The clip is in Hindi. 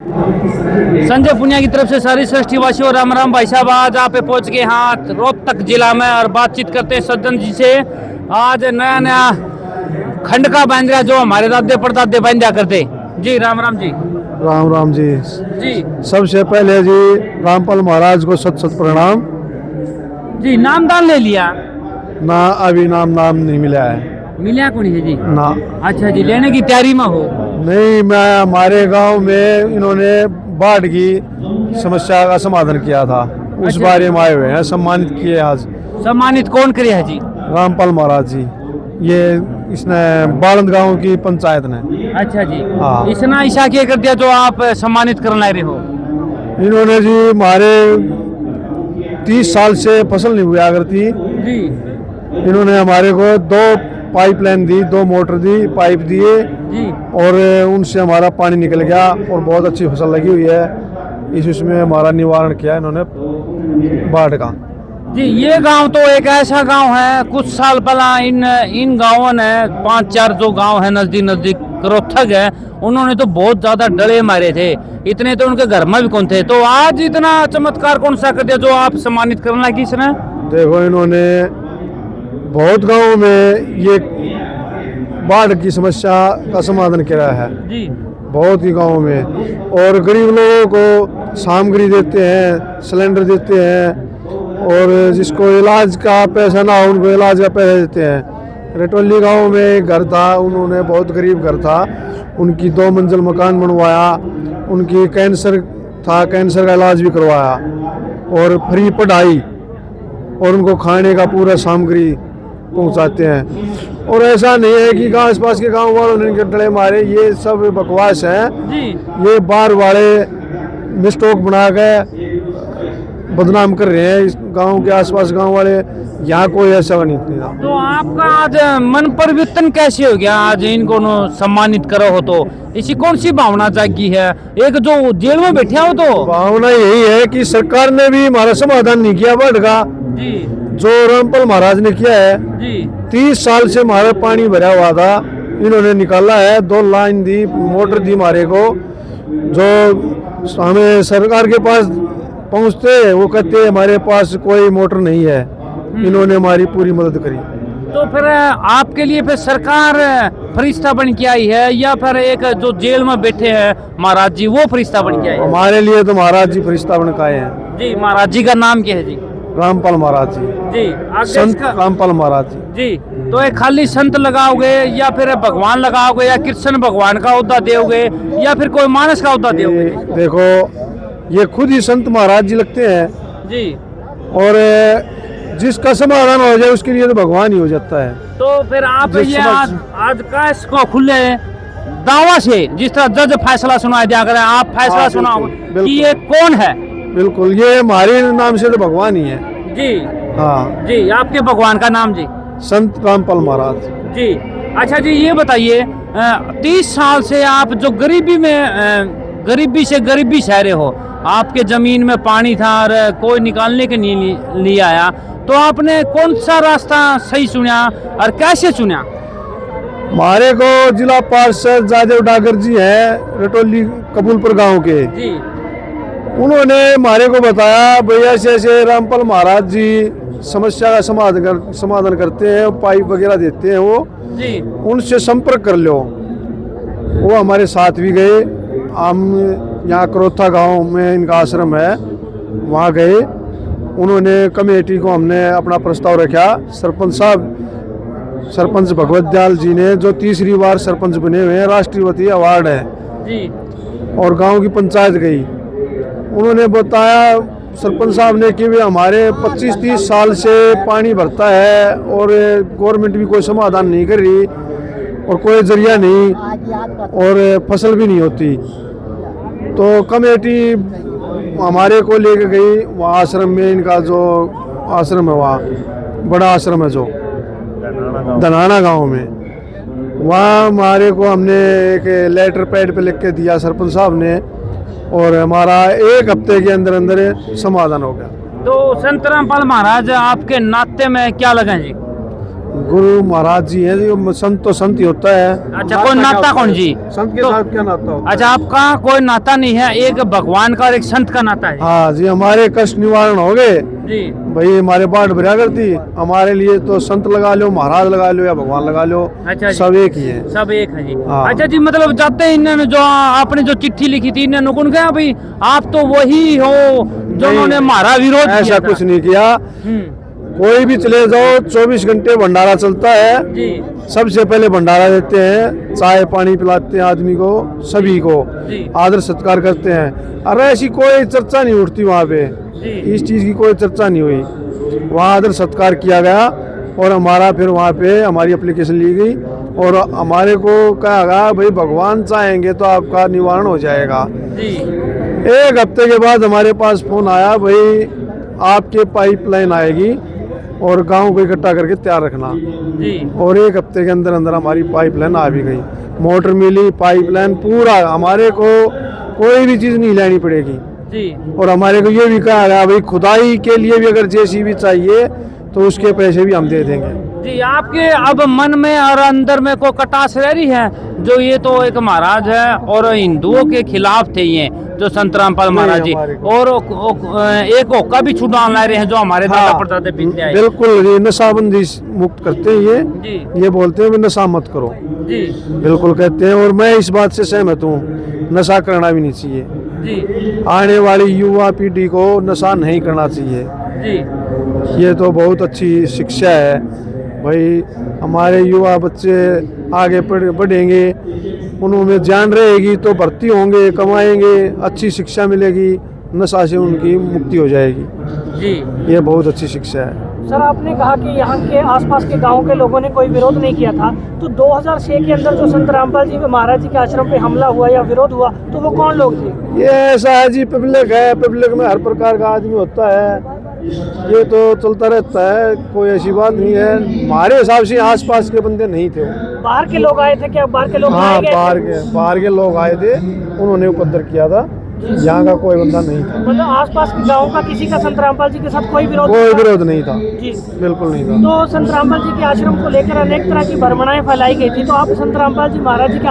संजय पुनिया की तरफ से सारी सृष्टि वासियों राम राम। भाई साहब आज आप पहुंच गए यहाँ रोहतक जिला में और बातचीत करते हैं सज्जन जी से। आज नया नया खंड का बांध जो हमारे दादे परदादे बांधा करते। जी राम राम जी। राम राम जी। जी सबसे पहले जी रामपाल महाराज को सत सत प्रणाम। जी नामदान ले लिया ना अभी नाम नहीं मिला है। मिला कौन है जी? ना। अच्छा जी, लेने की तैयारी में हो? नहीं, मैं हमारे गांव में इन्होंने बाढ़ की समस्या का समाधान किया था, उस अच्छा। बारे में आए हुए हैं, सम्मानित किए आज। सम्मानित कौन करे है जी? रामपाल महाराज जी, ये इसने बालंद गांव की पंचायत ने। अच्छा जी। हाँ। इतना ईशा किया कर दिया जो आप सम्मानित करने रहे हो? इन्होंने जी हमारे 30 साल से फसल नहीं हुआ करती। जी इन्होंने हमारे को 2 पाइपलाइन दी, 2 मोटर दी, पाइप दिए जी। और उनसे हमारा पानी निकल गया और बहुत अच्छी फसल लगी हुई है। इसमें हमारा निवारण किया इन्होंने बाढ़ का। जी ये गांव तो एक ऐसा गांव है, कुछ साल पहला इन गांवों ने 5-4 जो गांव है नजदीक रोहतक है, उन्होंने तो बहुत ज्यादा डले मारे थे। इतने तो उनके घर में भी कौन थे। तो आज इतना चमत्कार कौन सा कर दिया जो आप सम्मानित करना किसने? देखो, इन्होंने बहुत गांवों में ये बाढ़ की समस्या का समाधान किया है, जी बहुत ही गांवों में। और गरीब लोगों को सामग्री देते हैं, सिलेंडर देते हैं, और जिसको इलाज का पैसा ना हो उनको इलाज का पैसा देते हैं। रटोली गांव में एक घर था, उन्होंने बहुत गरीब घर था, उनकी 2 मंजिल मकान बनवाया। उनकी कैंसर था, कैंसर का इलाज भी करवाया और फ्री पढ़ाई, और उनको खाने का पूरा सामग्री पहुंचाते हैं। और ऐसा नहीं है कि आस पास के गांव वालों ने डले मारे, ये सब बकवास है जी। ये बाहर वाले मिस्टोक बना के बदनाम कर रहे हैं इस गांव के आसपास गांव वाले। यहाँ कोई ऐसा नहीं था। तो आपका आज मन परिवर्तन कैसे हो गया? आज इनको सम्मानित करो हो तो इसी कौन सी भावना जागी है? एक जो जेल में बैठा हो तो भावना यही है कि सरकार ने भी हमारा समाधान नहीं किया बाढ़ का, जी जो रामपाल महाराज ने किया है। जी 30 साल से हमारा पानी भरा हुआ था, इन्होंने निकाला है। 2 लाइन दी, मोटर दी हमारे को, जो हमें सरकार के पास पहुंचते वो कहते हमारे पास कोई मोटर नहीं है। इन्होंने हमारी पूरी मदद करी। तो फिर आपके लिए फिर सरकार फरिश्ता बन के आई है या फिर एक जो जेल में बैठे हैं महाराज जी वो फरिश्ता बन के आए हैं? हमारे लिए तो महाराज जी फरिश्ता बन के आए हैं। जी महाराज जी का नाम क्या है जी? रामपाल महाराज जी, जी संत रामपाल महाराज जी। जी तो एक खाली संत लगाओगे या फिर भगवान लगाओगे या कृष्ण भगवान का औहदा दोगे या फिर कोई मानस का औहदा दोगे? देखो, ये खुद ही संत महाराज जी लगते हैं जी। और जिसका समाधान हो जाए उसके लिए तो भगवान ही हो जाता है। तो फिर आप जिस ये समझ- आज का इसको खुले दावा से जिस तरह जज फैसला सुना दिया करें, आप फैसला हाँ, सुनाओ बिल्कुल, कि ये कौन है? बिल्कुल, ये हमारे नाम से तो भगवान ही है। जी हाँ, जी आपके भगवान का नाम जी? संत रामपाल महाराज जी। अच्छा जी ये बताइए 30 साल से आप जो गरीबी से गरीबी सह रहे हो, आपके जमीन में पानी था और कोई निकालने के लिए आया, तो आपने कौन सा रास्ता सही चुना और कैसे चुना? हमारे को जिला पार्षद जादेव डागर जी हैं, रटोली कबूलपुर गांव के। जी उन्होंने हमारे को बताया भैया ऐसे रामपाल महाराज जी समस्या का समाधान करते हैं, पाइप वगैरह देते हैं वो, जी उनसे संपर्क कर लो। वो हमारे साथ भी गए। हम यहाँ करोथा गांव में इनका आश्रम है, वहाँ गए। उन्होंने कमेटी को हमने अपना प्रस्ताव रखा। सरपंच भगवत दयाल जी ने, जो 3री बार सरपंच बने हुए हैं, राष्ट्रीय अवार्ड है, जी और गांव की पंचायत गई। उन्होंने बताया सरपंच साहब ने कि वे हमारे 25-30 साल से पानी भरता है और गवर्नमेंट भी कोई समाधान नहीं कर रही और कोई जरिया नहीं और फसल भी नहीं होती। तो कमेटी हमारे को लेके गई वहाँ आश्रम में। इनका जो आश्रम है वहाँ बड़ा आश्रम है जो धनाना गांव में, वहाँ हमारे को हमने एक लेटर पैड पे लिख के दिया सरपंच साहब ने, और हमारा 1 हफ्ते के अंदर अंदर समाधान हो गया। तो संत रामपाल महाराज आपके नाते में क्या लगे जी? गुरु महाराज जी हैं, जो संत तो संत ही होता है। अच्छा, कोई नाता कौन जी? संत के साथ क्या नाता होता है? अच्छा, आपका कोई नाता नहीं है, एक भगवान का और एक संत का नाता है। हाँ जी, हमारे कष्ट निवारण हो गए जी भाई, हमारे बाट भरा करती, हमारे लिए तो संत लगा लो, महाराज लगा लो या भगवान लगा लो, अच्छा जी। सब एक ही है। सब एक है जी। हाँ। अच्छा जी, मतलब जाते ही इन्होंने जो आपने जो चिट्ठी लिखी थी, इन्होंने कौन कहा भाई आप तो वही हो जो उन्होंने हमारा विरोध किया ऐसा था? कुछ नहीं किया। कोई भी चले जाओ, 24 घंटे भंडारा चलता है जी सबसे पहले भंडारा देते हैं, चाय पानी पिलाते हैं आदमी को, सभी को जी आदर सत्कार करते हैं। अरे ऐसी कोई चर्चा नहीं उठती वहाँ पे, जी इस चीज़ की कोई चर्चा नहीं हुई। वहाँ आदर सत्कार किया गया और हमारा फिर वहाँ पे हमारी एप्लीकेशन ली गई और हमारे को कहा गया भाई भगवान चाहेंगे तो आपका निवारण हो जाएगा। जी। 1 हफ्ते के बाद हमारे पास फोन आया, भाई आपके पाइपलाइन आएगी और गांव को इकट्ठा करके तैयार रखना। जी और 1 हफ्ते के अंदर अंदर हमारी पाइपलाइन आ भी गई, मोटर मिली, पाइपलाइन पूरा, हमारे को कोई भी चीज़ नहीं लेनी पड़ेगी। जी। और हमारे को ये भी कहा गया भाई खुदाई के लिए भी अगर जेसीबी चाहिए तो उसके पैसे भी हम दे देंगे। जी, आपके अब मन में और अंदर में कोई कटास रह रही है जो ये तो एक महाराज है और हिंदुओं के खिलाफ थे ये जो संत रामपाल महाराज जी, हमारे को। और एक होका भी छुड़ान ला रहे हैं जो हमारे दादा हाँ, परदादे पीते आए। बिल्कुल, ये नशाबंदी मुक्त करते हैं जी ये बोलते हैं भी नशा मत करो, जी बिल्कुल कहते हैं। और मैं इस बात से सहमत हूँ, नशा करना भी नहीं चाहिए। जी आने वाली युवा पीढ़ी को नशा नहीं करना चाहिए। जी ये तो बहुत अच्छी शिक्षा है भाई, हमारे युवा बच्चे आगे बढ़ेंगे, उनमें ज्ञान रहेगी तो भर्ती होंगे, कमाएंगे, अच्छी शिक्षा मिलेगी, नशा से उनकी मुक्ति हो जाएगी। जी। ये बहुत अच्छी शिक्षा है। सर, आपने कहा कि यहाँ के आसपास के गांव के लोगों ने कोई विरोध नहीं किया था, तो 2006 के अंदर जो संत रामपाल जी महाराज जी के आश्रम पे हमला हुआ या विरोध हुआ तो वो कौन लोग थे? ये ऐसा है जी, पब्लिक है, पब्लिक में हर प्रकार का आदमी होता है, ये तो चलता रहता है, कोई ऐसी बात नहीं है। हमारे हिसाब से आसपास के बंदे नहीं थे वो। बाहर के लोग आए थे क्या? बाहर के लोग हाँ, आए गए बाहर के लोग आए थे, उन्होंने उपद्रव किया था, यहाँ का कोई बंदा नहीं था। मतलब आसपास के गाँव का किसी का संत रामपाल जी के साथ कोई विरोध कोई नहीं था? विरोध नहीं था, जी। बिल्कुल नहीं था। तो संत रामपाल जी के आश्रम को लेकर अनेक तरह की भ्रमणाएं फैलाई गई थी, तो आप संत रामपाल जी महाराज जी के